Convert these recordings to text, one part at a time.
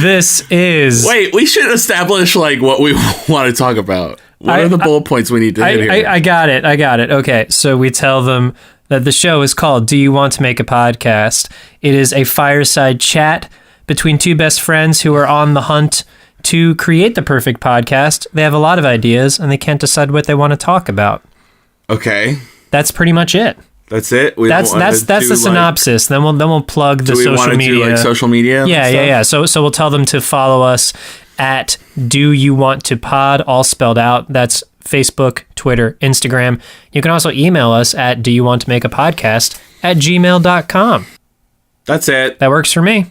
This is... Wait, we should establish like what we want to talk about. What are the bullet points we need to hit here? I got it. Okay, so we tell them that the show is called Do You Want to Make a Podcast? It is a fireside chat between two best friends who are on the hunt to create the perfect podcast. They have a lot of ideas, and they can't decide what they want to talk about. Okay. That's pretty much it. That's it? That's the synopsis. Then we'll plug the social media. Do we want to do social media? Yeah. So we'll tell them to follow us at Do You Want to Pod, all spelled out. That's Facebook, Twitter, Instagram. You can also email us at doyouwantomakeapodcast@gmail.com. That's it. That works for me.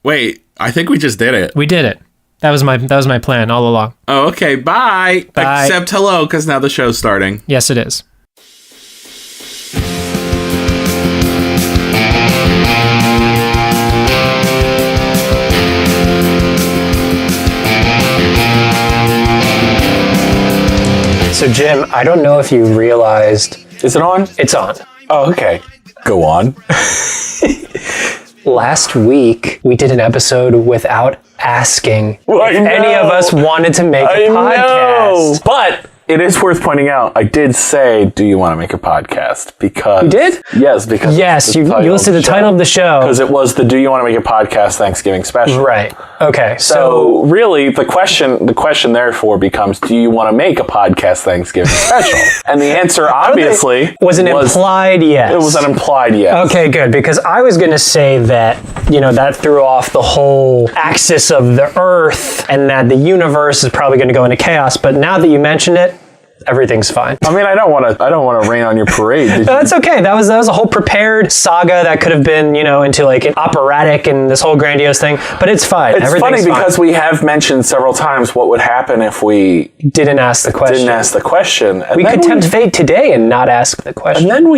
Wait, I think we just did it. We did it. That was my plan all along. Oh, okay. Bye. Except hello, because now the show's starting. Yes, it is. So, Jim, I don't know if you realized... Is it on? It's on. Oh, okay. Go on. Last week, we did an episode without asking if any of us wanted to make a podcast. But it is worth pointing out, I did say, do you want to make a podcast? Because... You did? Yes, because... Yes, you listed the title of the show. Because it was the Do You Want to Make a Podcast Thanksgiving special. Right. Okay, so really, the question therefore becomes, do you want to make a podcast Thanksgiving special? And the answer, obviously... Was an implied yes. It was an implied yes. Okay, good, because I was going to say that, that threw off the whole axis of the Earth, and that the universe is probably going to go into chaos, but now that you mentioned it, everything's fine. I mean, I don't want to rain on your parade. No, that's okay. That was a whole prepared saga that could have been, into like an operatic and this whole grandiose thing, but it's fine. It's funny because we have mentioned several times what would happen if we didn't ask the question. And we could tempt fate today and not ask the question. And then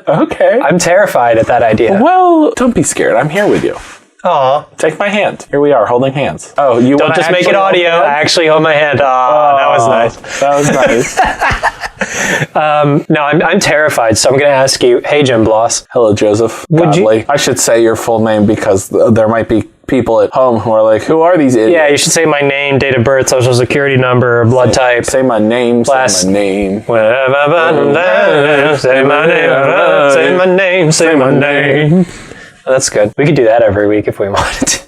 okay. I'm terrified at that idea. Well, don't be scared. I'm here with you. Aw. Take my hand. Here we are, holding hands. Oh, you don't just make it audio. I actually hold my hand. That was nice. That was nice. No, I'm terrified, so I'm going to ask you, hey, Jim Bloss. Hello, Joseph. I should say your full name because there might be people at home who are like, who are these idiots? Yeah, you should say my name, date of birth, social security number, blood type. Say my name, say my name. Say my name, say my name, say my name. That's good. We could do that every week if we wanted to.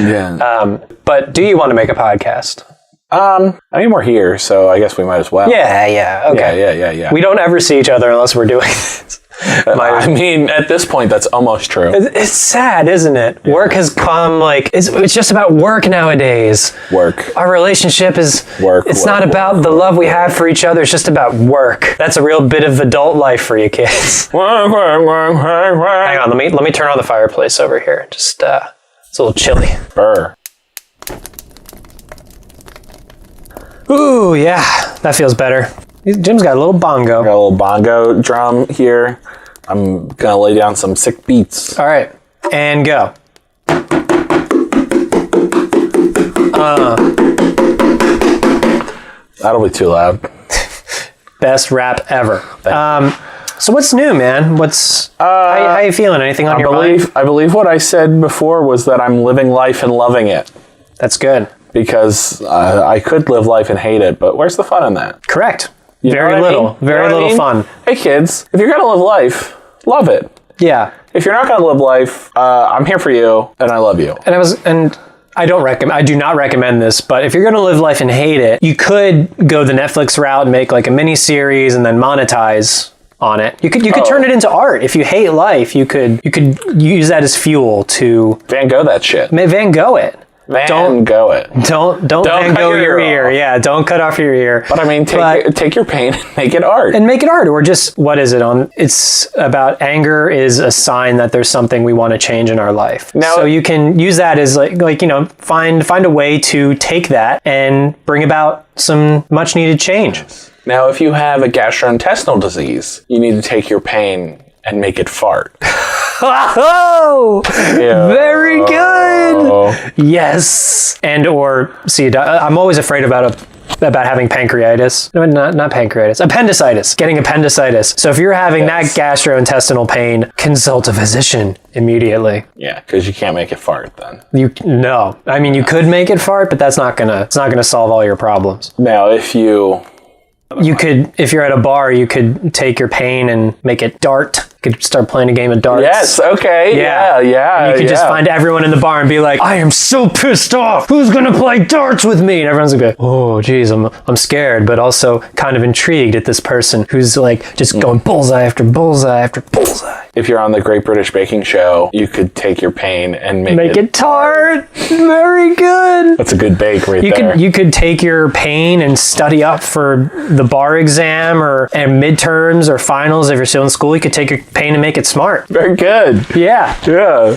Yeah. But do you want to make a podcast? I mean, we're here, so I guess we might as well. Yeah. Okay. Yeah. We don't ever see each other unless we're doing this. I mean, at this point, that's almost true. It's sad, isn't it? Yeah. Work has come, it's just about work nowadays. Work. Our relationship is... It's not about the love we have for each other, it's just about work. That's a real bit of adult life for you kids. Hang on, let me turn on the fireplace over here. Just, it's a little chilly. Burr. Ooh, yeah, that feels better. Jim's got a little bongo. Got a little bongo drum here. I'm gonna lay down some sick beats. All right, and go. That'll be too loud. Best rap ever. So what's new, man? How you feeling? Anything on your mind? I believe what I said before was that I'm living life and loving it. That's good. Because I could live life and hate it, but where's the fun in that? Correct. Very little fun. Hey kids, if you're gonna live life, love it. Yeah. If you're not gonna live life, I'm here for you, and I love you. And I do not recommend this, but if you're gonna live life and hate it, you could go the Netflix route and make like a mini series and then monetize on it. You could turn it into art. If you hate life, you could use that as fuel to Van Gogh that shit. Van Gogh it. Don't go it. Don't Van Gogh your ear. Yeah, don't cut off your ear. But I mean, take your pain and make it art. And make it art, or just, what is it on? It's about anger is a sign that there's something we want to change in our life. Now, so you can use that as find a way to take that and bring about some much needed change. Now, if you have a gastrointestinal disease, you need to take your pain and make it fart. Oh, very good. Yes. And or see, I'm always afraid about about having pancreatitis. No, not pancreatitis. Appendicitis. Getting appendicitis. So if you're having that gastrointestinal pain, consult a physician immediately. Yeah, because you can't make it fart then. No. I mean, you could make it fart, but it's not gonna solve all your problems. Now, if you could, if you're at a bar, you could take your pain and make it dart. You could start playing a game of darts. Yes, okay. Yeah. And you could just find everyone in the bar and be like, I am so pissed off. Who's going to play darts with me? And everyone's going to be like, oh, geez, I'm scared, but also kind of intrigued at this person who's like just going bullseye after bullseye after bullseye. If you're on the Great British Baking Show, you could take your pain and make it tart. Very good. That's a good bake right there. You could take your pain and study up for the bar exam and midterms or finals. If you're still in school, you could take your pain and make it smart. Very good. Yeah.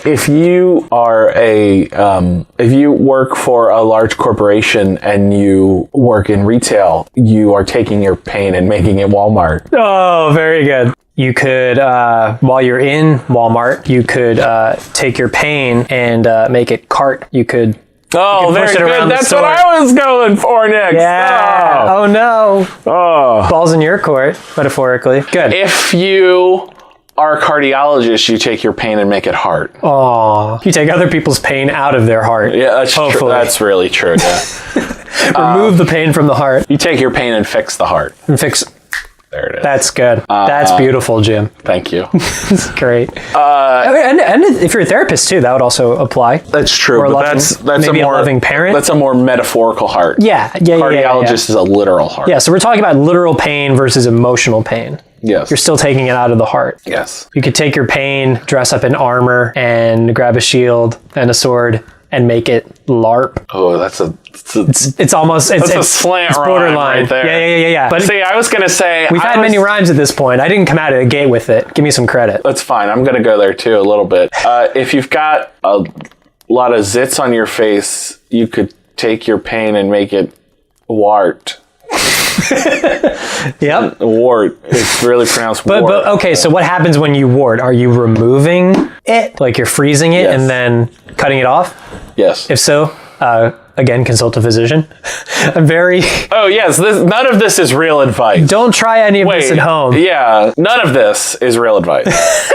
If you are if you work for a large corporation and you work in retail, you are taking your pain and making it Walmart. Oh, very good. You could, while you're in Walmart, you could take your pain and make it cart. You could. Oh, very good. That's what I was going for next. Yeah. Oh no. Oh. Ball's in your court, metaphorically. Good. If you are a cardiologist, you take your pain and make it heart. Oh. You take other people's pain out of their heart. Yeah, that's true. That's really true. Yeah. Remove the pain from the heart. You take your pain and fix the heart. There it is. That's good. That's beautiful, Jim. Thanh you. That's great. And if you're a therapist too, that would also apply. That's true. Or but that's maybe a loving parent. That's a more metaphorical heart. Yeah. Cardiologist is a literal heart. Yeah. So we're talking about literal pain versus emotional pain. Yes. You're still taking it out of the heart. Yes. You could take your pain, dress up in armor, and grab a shield and a sword and make it LARP. Oh, it's a slant rhyme borderline. right there. Yeah. But see, I was going to say... We've had many rhymes at this point. I didn't come out of the gate with it. Give me some credit. That's fine. I'm going to go there too a little bit. If you've got a lot of zits on your face, you could take your pain and make it wart. Yep. Wart. It's really pronounced wart. But okay, so what happens when you wart? Are you removing it? Like you're freezing it and then cutting it off? Yes. If so, again, consult a physician. I'm very... Oh, yes. None of this is real advice. Don't try any of this at home. Yeah. None of this is real advice.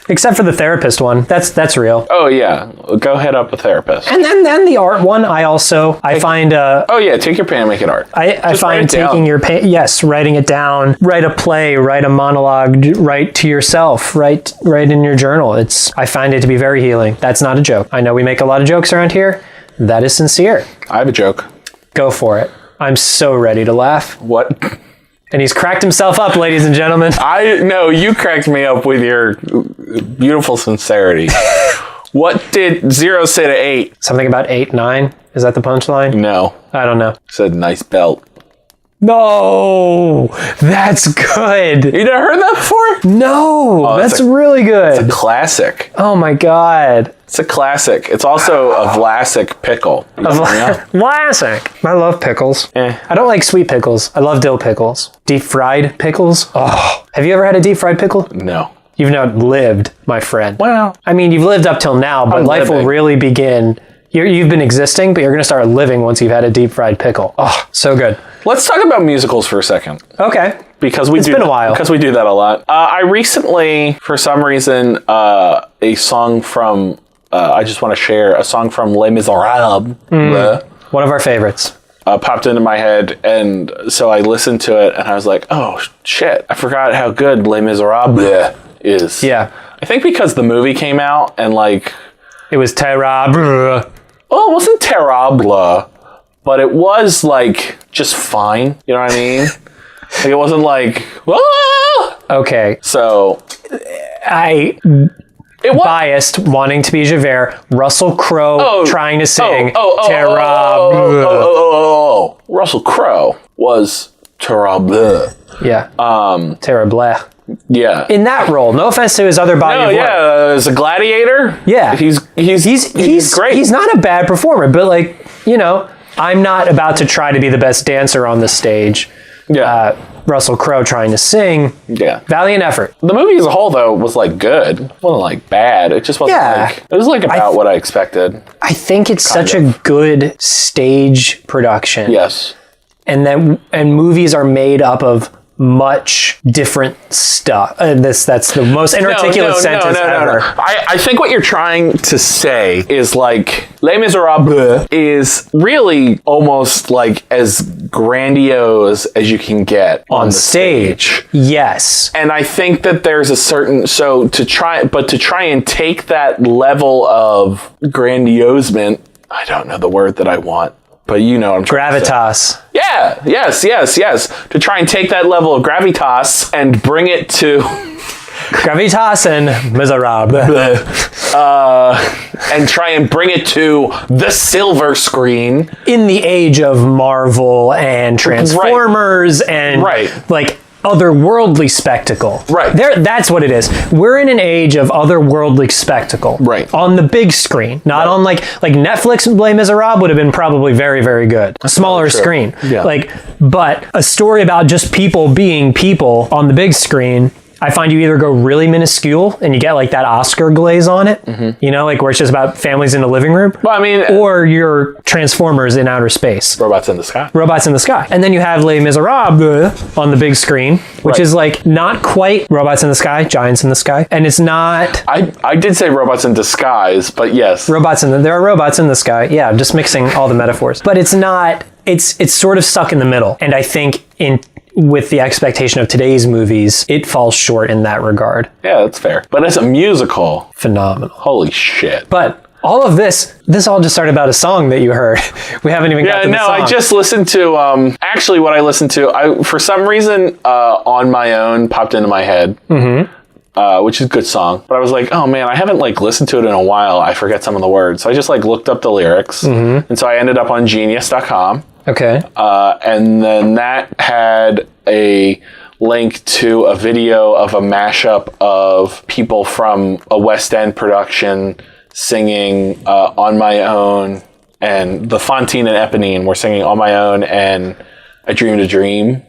Except for the therapist one. That's real. Oh, yeah. Go hit up a therapist. And then the art one, I find... oh, yeah. Take your pain and make it art. I find taking your pain... Yes, writing it down. Write a play. Write a monologue. Write to yourself. Write in your journal. I find it to be very healing. That's not a joke. I know we make a lot of jokes around here. That is sincere. I have a joke. Go for it. I'm so ready to laugh. What? And he's cracked himself up, ladies and gentlemen. No, you cracked me up with your beautiful sincerity. What did 0 say to 8? Something about 8, 9? Is that the punchline? No. I don't know. Said nice belt. No, that's good. You never heard that before? No, that's really good. It's a classic. Oh my God. It's a classic. It's also a Vlasic pickle. Vlasic. I love pickles. I don't like sweet pickles. I love dill pickles. Deep fried pickles. Oh, have you ever had a deep fried pickle? No. You've not lived, my friend. Well, I mean, you've lived up till now, but life will really begin. You've been existing, but you're going to start living once you've had a deep fried pickle. Oh, so good. Let's talk about musicals for a second. Okay. Because it's been a while. Because we do that a lot. I recently, for some reason, a song from, I just want to share, a song from Les Miserables. One of our favorites. Popped into my head, and so I listened to it, and I was like, oh, shit, I forgot how good Les Miserables is. Yeah. I think because the movie came out, and like... It was terrible. Oh, it wasn't terrible, but it was like just fine. You know what I mean? Like it wasn't like, ah! Okay. So biased, wanting to be Javert. Russell Crowe trying to sing terrible. Russell Crowe was terrible. Yeah. Terrible. Yeah. In that role. No offense to his other body of work. Yeah, as a gladiator. Yeah. He's great. He's not a bad performer, but like, you know, I'm not about to try to be the best dancer on the stage. Yeah. Russell Crowe trying to sing. Yeah. Valiant effort. The movie as a whole, though, was like good. It wasn't like bad. It just wasn't like... It was like about what I expected. I think it's such a good stage production. Yes. and movies are made up of much different stuff. That's the most inarticulate sentence ever. I think what you're trying to say is like Les Miserables is really almost like as grandiose as you can get on the stage. Yes. And I think that there's a certain to try and take that level of grandiosement, I don't know the word that I want. But you know what I'm trying to say. Gravitas. Yeah, yes. To try and take that level of gravitas and bring it to... Gravitas and Miserable. And try and bring it to the silver screen. In the age of Marvel and Transformers and like otherworldly spectacle. Right. That's what it is. We're in an age of otherworldly spectacle. Right. On the big screen. Not on like Netflix Les Miserables would have been probably very, very good. A smaller screen. Yeah. But a story about just people being people on the big screen, I find you either go really minuscule and you get like that Oscar glaze on it, you know, like where it's just about families in a living room. Well, I mean, or you're Transformers in outer space. Robots in the sky. Robots in the sky. And then you have Les Miserables on the big screen, which is like not quite Robots in the Sky, Giants in the Sky. And it's not... I did say robots in disguise, but yes. There are robots in the sky. Yeah, just mixing all the metaphors. But it's not... It's sort of stuck in the middle. And I think with the expectation of today's movies, it falls short in that regard. Yeah, that's fair. But as a musical... Phenomenal. Holy shit. But... all of this all just started about a song that you heard. We haven't even got to the song. I just listened to, actually what I listened to, for some reason, On My Own popped into my head, which is a good song. But I was like, oh man, I haven't like listened to it in a while. I forget some of the words. So I just like looked up the lyrics. And so I ended up on Genius.com. Okay. And then that had a link to a video of a mashup of people from a West End production singing On My Own, and the Fontaine and Eponine were singing On My Own and I Dreamed a Dream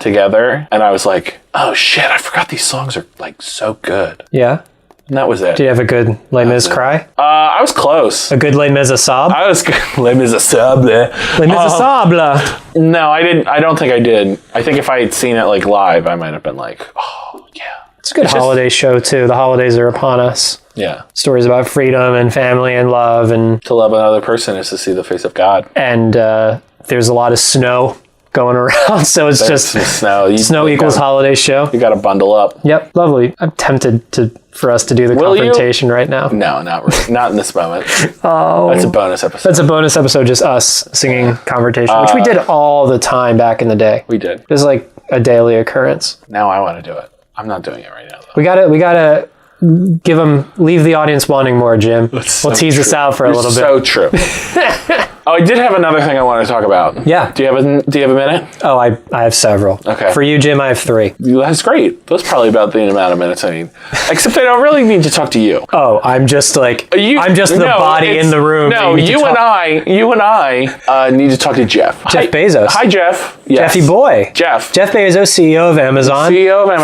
together. And I was like, oh shit, I forgot these songs are like so good. Yeah. And that was it. Did you have a good Les Mis cry? I was close. A good Les Mis sob? I was Les Mis sob. Les Mis sob. No, I didn't. I don't think I did. I think if I had seen it like live, I might have been like, oh yeah. It's a good holiday show too. The holidays are upon us. Yeah. Stories about freedom and family and love, and to love another person is to see the face of God. And there's a lot of snow going around, so it's just snow. Snow equals holiday show. You got to bundle up. Yep, lovely. I'm tempted for us to do the confrontation right now. No, not really. Not in this moment. Oh, that's a bonus episode. That's a bonus episode, just us singing confrontation, which we did all the time back in the day. We did. It was like a daily occurrence. Now I want to do it. I'm not doing it right now, though. We gotta leave the audience wanting more, Jim. We'll tease this out for a little bit. So true. Oh, I did have another thing I want to talk about. Yeah. Do you have a minute? Oh, I have several. Okay. For you, Jim, I have 3. That's great. That's probably about the amount of minutes I need. Except I don't really need to talk to you. Oh, I'm just like I'm just the body in the room. No, you and I need to talk to Jeff. Jeff Bezos. Hi, Jeff. Yes. Jeffy boy. Jeff Bezos, CEO of Amazon.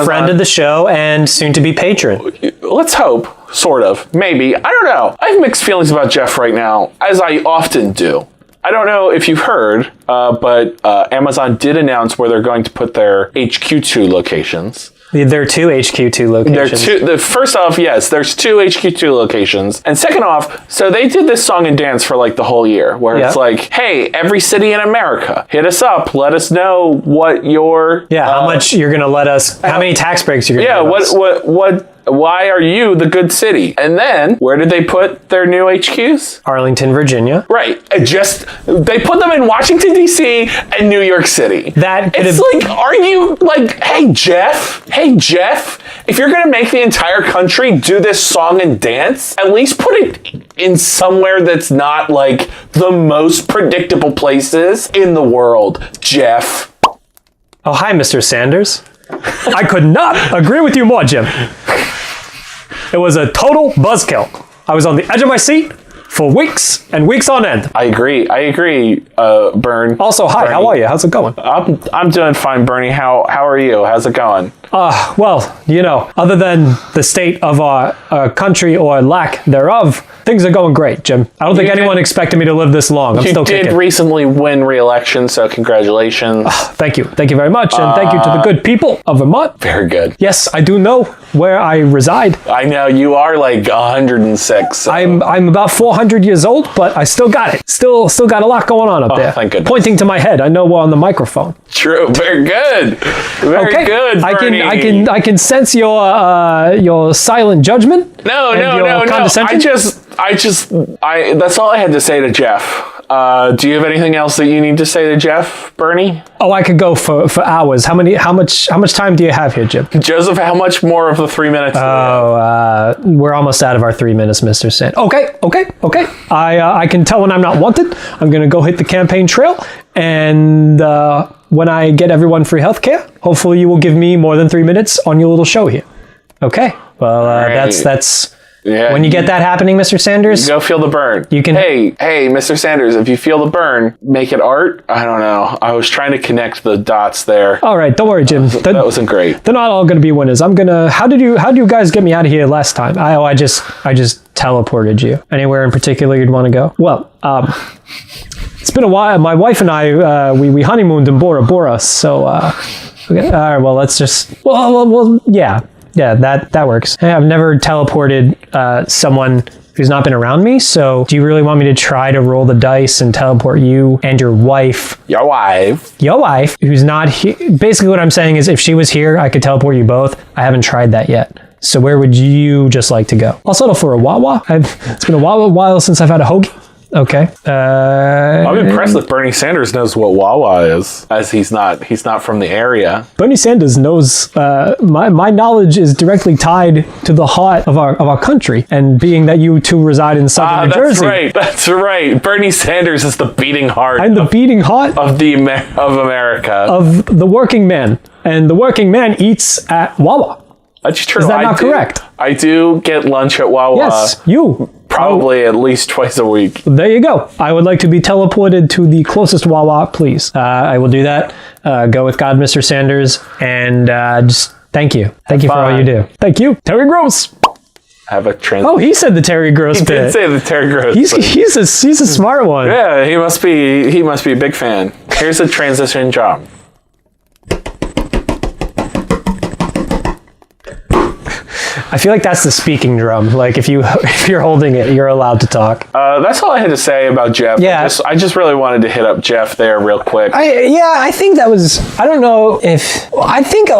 Friend of the show and soon to be patron. Let's hope. Sort of. Maybe. I don't know. I have mixed feelings about Jeff right now, as I often do. I don't know if you've heard, but Amazon did announce where they're going to put their HQ2 locations. There are 2 HQ2 locations. First off, yes, there's 2 HQ2 locations. And second off, so they did this song and dance for like the whole year, where it's like, hey, every city in America, hit us up. Let us know what your... Yeah, how much you're going to let us... How many tax breaks you're going to give us. Why are you the good city? And then, where did they put their new HQs? Arlington, Virginia. Right. They put them in Washington, D.C. and New York City. Are you like, hey, Jeff, if you're going to make the entire country do this song and dance, at least put it in somewhere that's not like the most predictable places in the world, Jeff. Oh, hi, Mr. Sanders. I could not agree with you more, Jim. It was a total buzzkill. I was on the edge of my seat. for weeks and weeks on end. I agree, Bern. Also, hi, Bernie. How are you? How's it going? I'm doing fine, Bernie. How are you? How's it going? Well, you know, other than the state of our country or lack thereof, things are going great, Jim. I don't think anyone expected me to live this long. I'm still kicking. You did recently win re-election, so congratulations. Thank you. Thank you very much. And thank you to the good people of Vermont. Very good. Yes, I do know where I reside. I know, you are like 106. So. I'm about 400 years old, but I still got it. Still got a lot going on up there. Thank goodness. Pointing to my head. I know we're on the microphone. True. Very good. Very good, Bernie. I can sense your silent judgment. No. Condescension. That's all I had to say to Jeff. Do you have anything else that you need to say to Jeff, Bernie? Oh, I could go for hours. How much time do you have here, Jim? Joseph, how much more of the 3 minutes? We're almost out of our 3 minutes, Mr. Sand. Okay. I can tell when I'm not wanted. I'm gonna go hit the campaign trail, and when I get everyone free healthcare, hopefully you will give me more than 3 minutes on your little show here. Okay. Well, right. that's. Yeah, when you get that happening, Mr. Sanders, go feel the burn. You can. Hey, Mr. Sanders, if you feel the burn, make it art. I don't know. I was trying to connect the dots there. All right, don't worry, Jim. That wasn't great. They're not all going to be winners. I'm gonna. How did you guys get me out of here last time? I just teleported you. Anywhere in particular you'd want to go? Well, it's been a while. My wife and I we honeymooned in Bora Bora. So okay. All right. Well, let's just. Well, yeah. Yeah, that works. I've never teleported someone who's not been around me, so do you really want me to try to roll the dice and teleport you and your wife? Your wife, who's not here. Basically what I'm saying is if she was here, I could teleport you both. I haven't tried that yet. So where would you just like to go? I'll settle for a Wawa. It's been a while since I've had a hoagie. Okay. I'm impressed that Bernie Sanders knows what Wawa is, as he's not from the area. Bernie Sanders knows. My knowledge is directly tied to the heart of our country, and being that you two reside in southern New Jersey. That's right. Bernie Sanders is the beating heart. I'm the beating heart of America, of the working man, and the working man eats at Wawa. That's true. Is that not correct? I do get lunch at Wawa. Yes, you. Probably at least twice a week. There you go. I would like to be teleported to the closest Wawa, please. I will do that. Go with God, Mr. Sanders, and just thank you. Thank you for all you do. Thank you. Terry Gross. Have a Oh, he said the Terry Gross bit. He did say the Terry Gross. He's a smart one. Yeah, he must be a big fan. Here's a transition job. I feel like that's the speaking drum. Like if you're holding it, you're allowed to talk. That's all I had to say about Jeff. Yeah. I just really wanted to hit up Jeff there real quick. I think that was. I don't know if. I think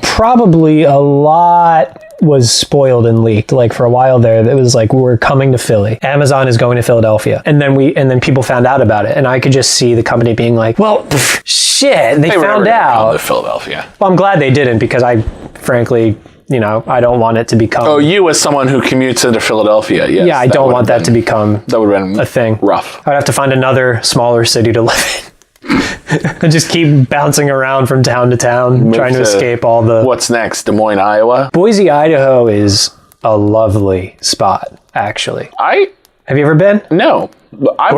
probably a lot was spoiled and leaked. Like for a while there, it was like we're coming to Philly. Amazon is going to Philadelphia, and then people found out about it, and I could just see the company being like, "Well, shit, they found out." To Philadelphia. Well, I'm glad they didn't because I, frankly. I don't want it to become... Oh, you as someone who commutes into Philadelphia, yes. Yeah, I don't want that to become that would have been a thing. Rough. I'd have to find another smaller city to live in. And just keep bouncing around from town to town, trying to escape all the... What's next? Des Moines, Iowa? Boise, Idaho is a lovely spot, actually. Have you ever been? No. I've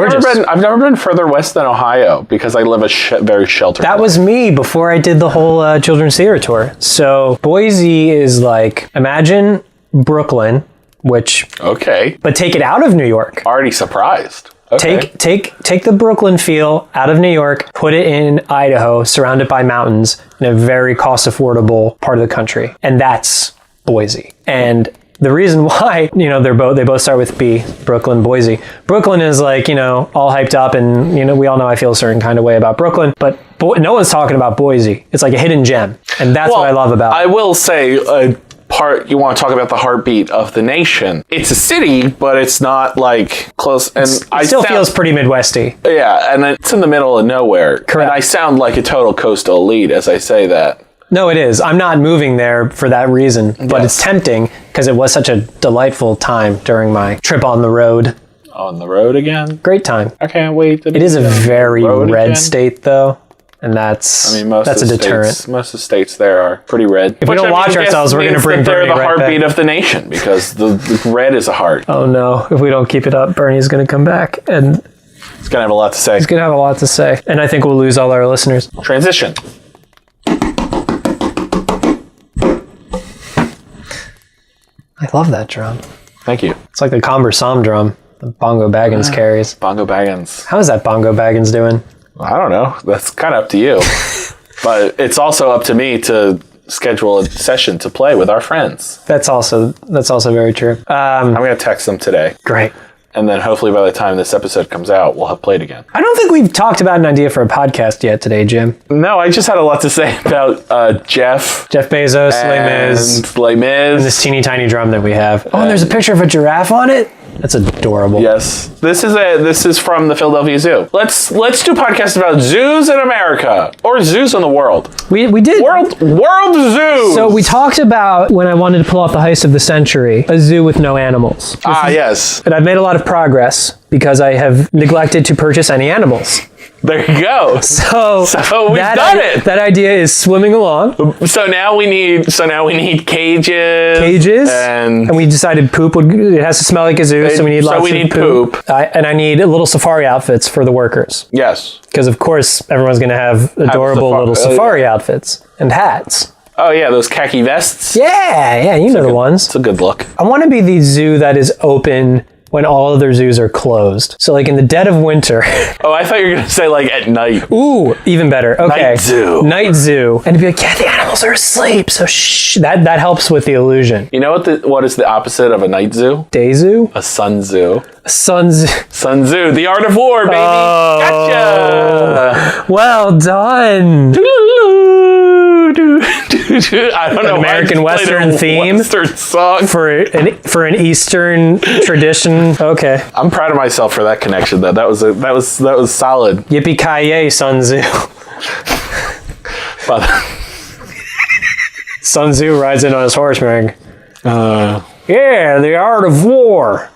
never been further west than Ohio because I live a very sheltered That life. was me before I did the whole children's theater tour. So Boise is like, imagine Brooklyn, which... Okay. But take it out of New York. Already surprised. Okay. Take the Brooklyn feel out of New York, put it in Idaho, surrounded by mountains, in a very cost-affordable part of the country. And that's Boise. And... the reason why, they both start with B, Brooklyn, Boise. Brooklyn is like, all hyped up and, we all know I feel a certain kind of way about Brooklyn, but no one's talking about Boise. It's like a hidden gem. And that's what I love about it. I will say, you want to talk about the heartbeat of the nation. It's a city, but it's not like close. And it still feels pretty Midwesty. Yeah, and it's in the middle of nowhere. Correct. And I sound like a total coastal elite as I say that. No, it is. I'm not moving there for that reason, but It's tempting because it was such a delightful time during my trip on the road. On the road again? Great time. I can't wait. It is a very red state, though. And that's most a deterrent. Most of the states there are pretty red. If we don't watch ourselves, we're going to bring Bernie right back. They're the heartbeat of the nation because the red is a heart. Oh no! If we don't keep it up, Bernie's going to come back and he's going to have a lot to say. He's going to have a lot to say, and I think we'll lose all our listeners. Transition. I love that drum. Thank you. It's like the Comber drum the Bongo Baggins carries. Bongo Baggins. How is that Bongo Baggins doing? I don't know. That's kind of up to you. But it's also up to me to schedule a session to play with our friends. That's also very true. I'm going to text them today. Great. And then hopefully by the time this episode comes out, we'll have played again. I don't think we've talked about an idea for a podcast yet today, Jim. No, I just had a lot to say about Jeff Bezos, Les Mis. And this teeny tiny drum that we have. Oh, and there's a picture of a giraffe on it? That's adorable. Yes. This is from the Philadelphia Zoo. Let's do a podcast about zoos in America or zoos in the world. We did. World zoos. So we talked about, when I wanted to pull off the heist of the century, a zoo with no animals. Yes. But I've made a lot of progress because I have neglected to purchase any animals. There you go. So we've done it. That idea is swimming along. So now we need cages. And we decided it has to smell like a zoo, so we need lots of poop. And I need little safari outfits for the workers. Yes. Because of course everyone's going to have adorable little safari outfits and hats. Oh yeah, those khaki vests. Yeah, you know the ones. It's a good look. I want to be the zoo that is open when all other zoos are closed. So like in the dead of winter. Oh, I thought you were going to say like at night. Ooh, even better. Okay. Night zoo. And to be like, yeah, the animals are asleep. So shh. That helps with the illusion. You know what is the opposite of a night zoo? Day zoo? A sun zoo. Sun zoo. Sun Tzu, the art of war, baby. Oh, gotcha. Well done. I don't know. American Western theme song for an Eastern tradition. Okay, I'm proud of myself for that connection. That was solid. Yippee ki yay, Sun Tzu. Sun Tzu rides in on his horse, man. Yeah, the art of war.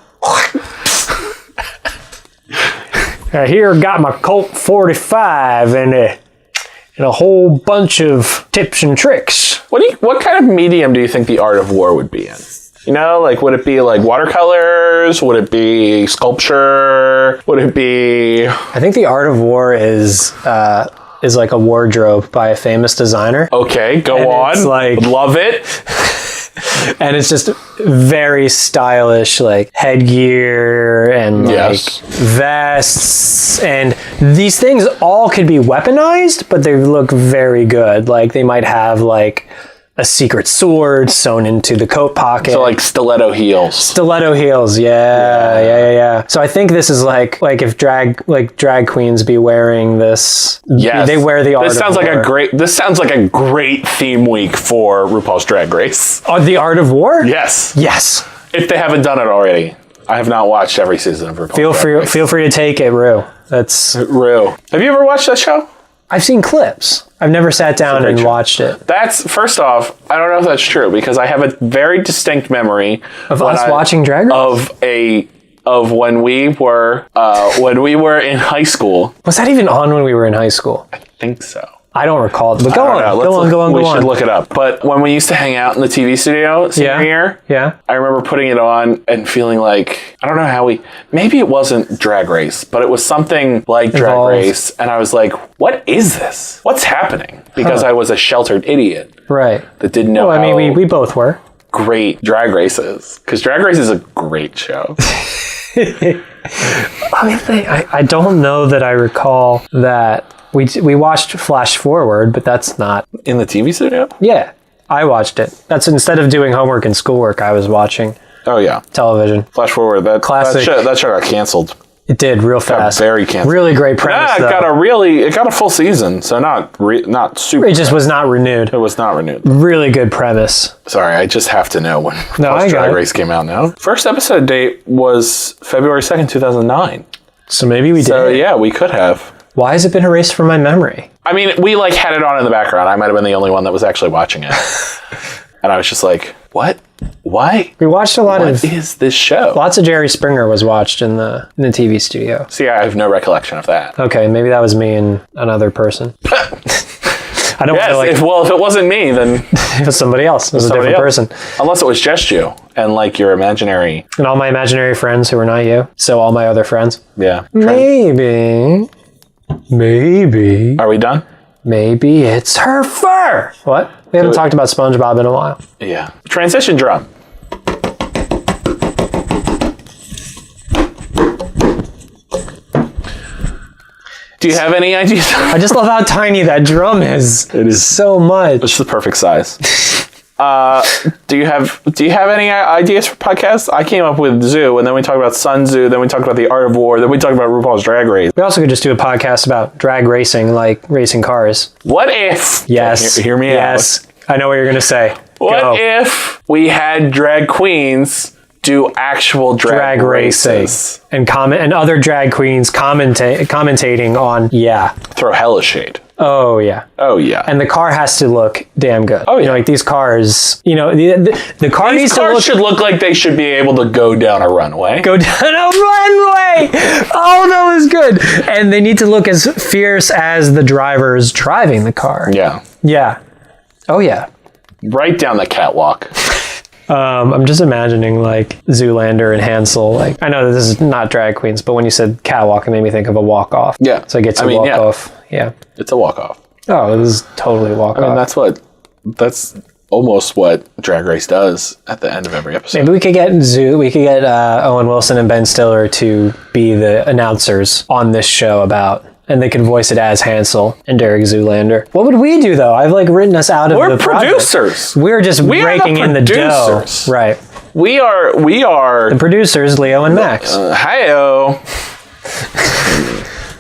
I here got my Colt 45 and a whole bunch of tips and tricks. What kind of medium do you think the art of war would be in? You know, like, would it be like watercolors? Would it be sculpture? Would it be... I think the art of war is like a wardrobe by a famous designer. Okay, go on. It's like, love it. And it's just very stylish, like headgear and like vests. And these things all could be weaponized, but they look very good. Like they might have like a secret sword sewn into the coat pocket. So like stiletto heels. Stiletto heels, yeah. So I think this is like if drag queens be wearing this. Yes. They wear the art This sounds like a great theme week for RuPaul's Drag Race. Oh, the art of war? Yes. Yes. If they haven't done it already. I have not watched every season of RuPaul's Drag Race. Feel free to take it, Rue. That's Rue. Have you ever watched that show? I've seen clips. I've never sat down and watched it. That's, first off, I don't know if that's true because I have a very distinct memory of us watching Drag Race? Of when we were in high school. Was that even on when we were in high school? I think so. I don't recall. But go on. We should look it up. But when we used to hang out in the TV studio senior year, I remember putting it on and feeling like, I don't know how maybe it wasn't Drag Race, but it was something like Drag Race. And I was like, what is this? What's happening? Because I was a sheltered idiot. Right. That didn't know how we both were. Great Drag Race is. Because Drag Race is a great show. I don't know that I recall that. We watched Flash Forward, but that's not... In the TV studio? Yeah, I watched it. That's instead of doing homework and schoolwork, I was watching television. Flash Forward, that show got canceled. It did real fast. Very canceled. Really great premise. It got a full season, so not super. It just was not renewed. It was not renewed. Really good premise. Sorry, I just have to know when Drag Race came out now. First episode date was February 2nd, 2009. So maybe we did. So yeah, we could have. Why has it been erased from my memory? I mean, we had it on in the background. I might have been the only one that was actually watching it. And I was just like, what? Why? We watched a lot What is this show? Lots of Jerry Springer was watched in the TV studio. See, I have no recollection of that. Okay, maybe that was me and another person. I don't Yes, want to if it wasn't me, then it was somebody else. It was a different person. Unless it was just you and like your imaginary. And all my imaginary friends who are not you. So all my other friends. Yeah. Maybe. Are we done? Maybe it's her fur. What? We haven't talked about SpongeBob in a while. Yeah. Transition drum. Do you have any ideas? I just love how tiny that drum is. It is so much. It's the perfect size. Do you have any ideas for podcasts? I came up with Zoo, and then we talked about Sun Tzu, then we talked about The Art of War, then we talked about RuPaul's Drag Race. We also could just do a podcast about drag racing, like racing cars. What if? Yes. Hear me out. Yes. I know what you're going to say. What if we had drag queens do actual drag races and other drag queens commentating on throw hella shade? Oh yeah. And the car has to look damn good. Oh yeah. You know, like these cars, you know, the car These needs cars to look should look like they should be able to go down a runway. go down a runway. Oh, that was good. And they need to look as fierce as the drivers driving the car. Yeah. Yeah. Oh yeah. Right down the catwalk. I'm just imagining like Zoolander and Hansel. Like, I know that this is not drag queens, but when you said catwalk, it made me think of a walk off. Yeah. So I get to walk off. Yeah. It's a walk off. Oh, this is totally a walk off. I mean, that's almost what Drag Race does at the end of every episode. Maybe we could get Owen Wilson and Ben Stiller to be the announcers on this show and they could voice it as Hansel and Derek Zoolander. What would we do though? I've like written us out of We're the project. producers. We're just raking in the dough. Right. We are the producers, Leo and Max. Hi-oh.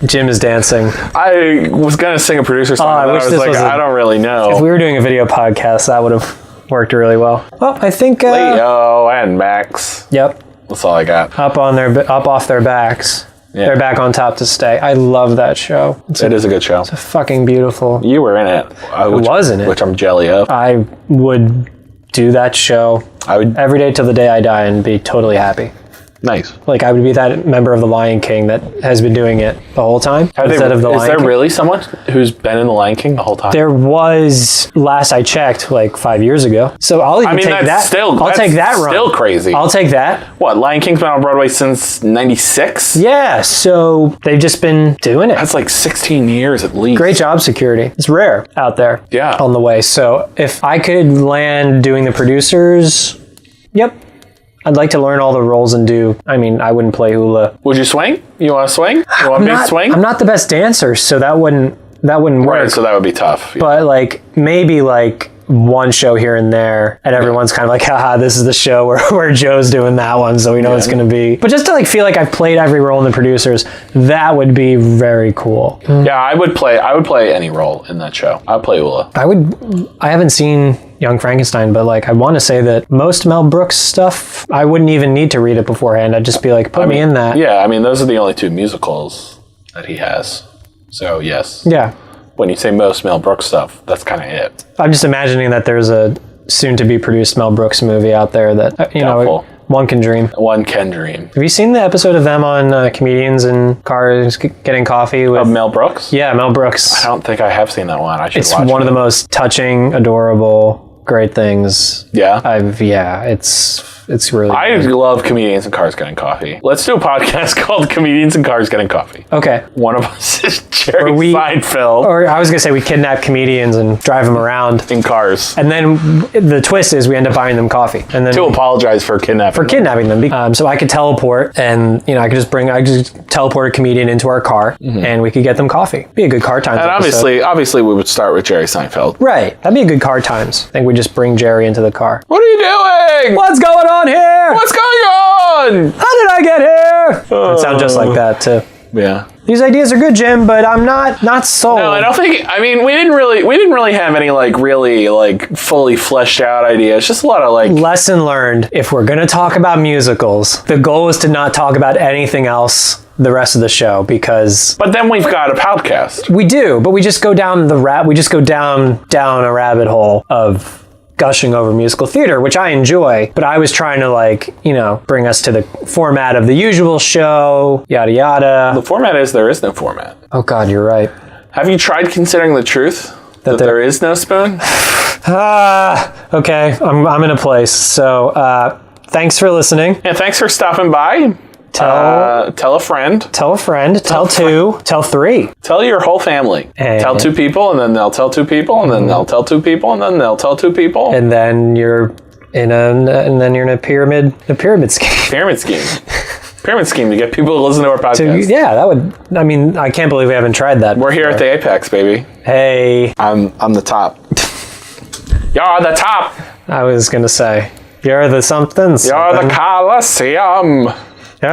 Jim is dancing. I was gonna sing a producer song, but I was like, I don't really know. If we were doing a video podcast, that would have worked really well. Well, I think Leo and Max. Yep. That's all I got. Up off their backs. Yeah. They're back on top to stay. I love that show. It is a good show. Fucking beautiful. You were in it. I was in it. Which I'm jelly of. I would do that show every day till the day I die and be totally happy. Nice. Like I would be that member of the Lion King that has been doing it the whole time instead of the Lion King. Is there really someone who's been in the Lion King the whole time? There was, last I checked, like 5 years ago. So I'll even take that. I'll take that run. Still crazy. I'll take that. What, Lion King's been on Broadway since 96? Yeah, so they've just been doing it. That's like 16 years at least. Great job, security. It's rare out there. Yeah. On the way. So if I could land doing the producers, yep. I'd like to learn all the roles and I wouldn't play hula. Would you swing? You want to swing? You want me to swing? I'm not the best dancer, so that wouldn't work. Right, so that would be tough. Yeah. But like maybe like one show here and there, and everyone's kind of like, haha, this is the show where Joe's doing that one, so we know it's going to be. But just to like feel like I've played every role in the producers, that would be very cool. Yeah, I would play any role in that show. I'd play hula. I haven't seen Young Frankenstein, but like I want to say that most Mel Brooks stuff, I wouldn't even need to read it beforehand. I'd just be like, put me in that. Yeah, I mean, those are the only two musicals that he has. So, yes. Yeah. When you say most Mel Brooks stuff, that's kind of it. I'm just imagining that there's a soon-to-be-produced Mel Brooks movie out there that, know, one can dream. One can dream. Have you seen the episode of them on comedians in cars getting coffee with... Of Mel Brooks? Yeah, Mel Brooks. I don't think I have seen that one. I should watch it. It's one of the most touching, adorable, great things. Yeah? It's really I love comedians in cars getting coffee. Let's do a podcast called Comedians in Cars Getting Coffee. Okay. One of us is Jerry Seinfeld. Or I was going to say we kidnap comedians and drive them around. In cars. And then the twist is we end up buying them coffee. And then to apologize for kidnapping them. So I could teleport and, I could just teleport a comedian into our car and we could get them coffee. Be a good car times And episode. obviously we would start with Jerry Seinfeld. Right. That'd be a good car times. I think we just bring Jerry into the car. What are you doing? What's going on here? What's going on? How did I get here? It sounds just like that too. Yeah. These ideas are good, Jim, but I'm not sold. No, I don't think. I mean, we didn't really have any really fully fleshed out ideas. Just a lot of lesson learned. If we're gonna talk about musicals, the goal is to not talk about anything else the rest of the show because. But then we've got a podcast. We do, but we just go down a rabbit hole of gushing over musical theater, which I enjoy, but I was trying to like, you know, bring us to the format of the usual show, yada yada. The format is there is no format. Oh God, you're right. Have you tried considering the truth that there is no spoon? Okay, I'm in a place. So, thanks for listening. And thanks for stopping by. Tell a friend. Tell a friend. Tell two. Tell three. Tell your whole family. Tell 2 people, and then they'll tell 2 people, and then they'll tell 2 people, and then they'll tell 2 people. And then you're in a pyramid scheme. Pyramid scheme to get people to listen to our podcast. That would. I mean, I can't believe we haven't tried that. We're here at the Apex, baby. Hey, I'm the top. You're the top. I was gonna say you're the something. You're the Colosseum. You're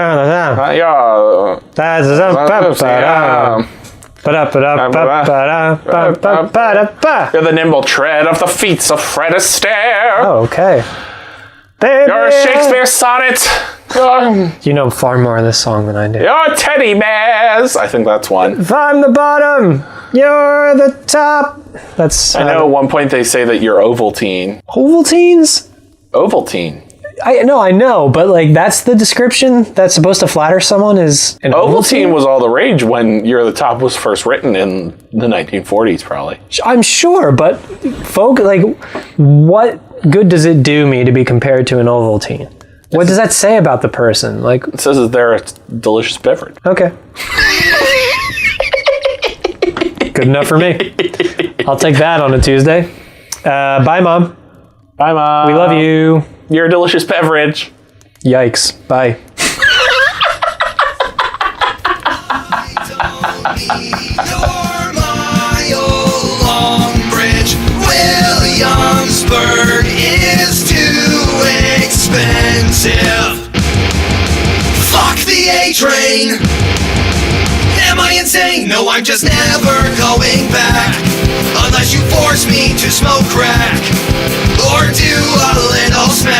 the nimble tread of the feet of Fred Astaire. Oh, okay. Baby. You're a Shakespeare sonnet. You know far more of this song than I do. You're teddy bears. I think that's one. If I'm the bottom, you're the top. That's. I know at one point they say that you're Ovaltine. Ovaltines? Ovaltine. I know, but like that's the description that's supposed to flatter someone is an Ovaltine was all the rage when You're the Top was first written in the 1940s, probably. I'm sure, but folk, like, what good does it do me to be compared to an Ovaltine? What does that say about the person? Like, it says that they're a delicious beverage. Okay. Good enough for me. I'll take that on a Tuesday. Bye, Mom. Bye, Mom. We love you. You're a delicious beverage. Yikes. Bye. Williamsburg is too expensive. Fuck the A train. Am I insane? No, I'm just never going back. Unless you force me to smoke crack or do a little smack.